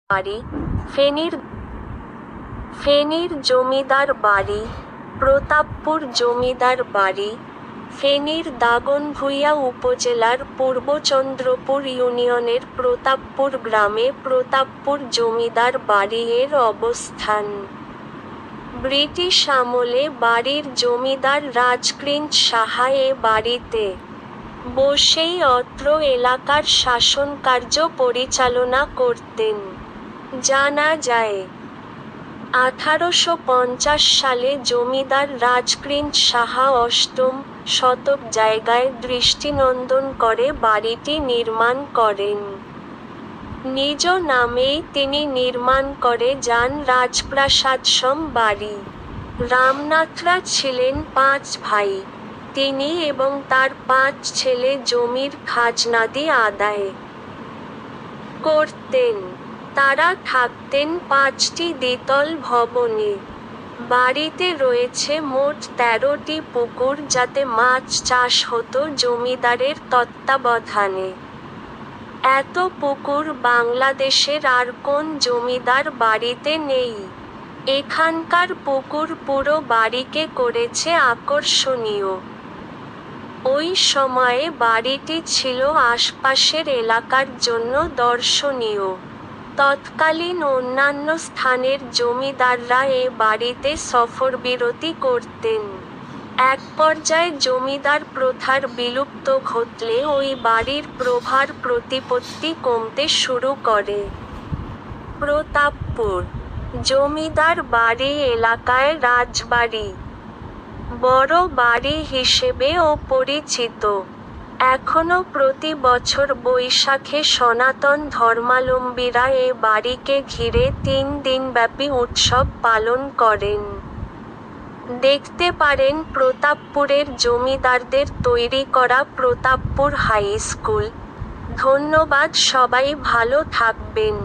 বাড়ি, ফেনীর ফেনীর জমিদার বাড়ি, প্রতাপপুর জমিদার বাড়ি, ফেনীর দাগনভূঞা উপজেলার পূর্বচন্দ্রপুর ইউনিয়নের প্রতাপপুর গ্রামে প্রতাপপুর জমিদার বাড়ি এর অবস্থান। ব্রিটিশ আমলে বাড়ির জমিদার রাজকৃঞ্চ সাহা এ বাড়িতে বসেই অত্র এলাকার শাসনকার্য পরিচালনা করতেন। জানা যায়, 1850 সালে জমিদার রাজকৃঞ্চ সাহা অষ্টম শতক জায়গায় দৃষ্টিনন্দন করে বাড়িটি নির্মাণ করেন। নিজ নামেই তিনি নির্মাণ করে যান রাজপ্রাসাদসম বাড়ি। রামনাথরা ছিলেন 5 ভাই। তিনি এবং তার 5 ছেলে জমির খাজনাদি আদায় করতেন। তারা থাকতেন 5টি দ্বিতল ভবনে। বাড়িতে রয়েছে মোট 13টি পুকুর যাতে মাছ চাষ হতো জমিদারের তত্ত্বাবধানে। এত পুকুর বাংলাদেশের আর কোন জমিদার বাড়িতে নেই। এখানকার পুকুর পুরো বাড়িকে করেছে আকর্ষণীয়। ওই সময়ে বাড়িটি ছিল আশপাশের এলাকার জন্য দর্শনীয়। তৎকালীন অন্যান্য স্থানের জমিদাররা এ বাড়িতে সফরবিরতি করতেন। এক পর্যায়ে জমিদার প্রথার বিলুপ্ত ঘটলে ওই বাড়ির প্রভার প্রতিপত্তি কমতে শুরু করে। প্রতাপপুর জমিদার বাড়ি এলাকায় রাজবাড়ি, বড় বাড়ি হিসেবেও পরিচিত। এখনো প্রতি বছর বৈশাখে সনাতন ধর্মাবলম্বীরা এ বাড়িকে ঘিরে 3 দিনব্যাপী উৎসব পালন করেন। দেখতে পারেন প্রতাপপুরের জমিদারদের তৈরি করা প্রতাপপুর হাই স্কুল। ধন্যবাদ, সবাই ভালো থাকবেন।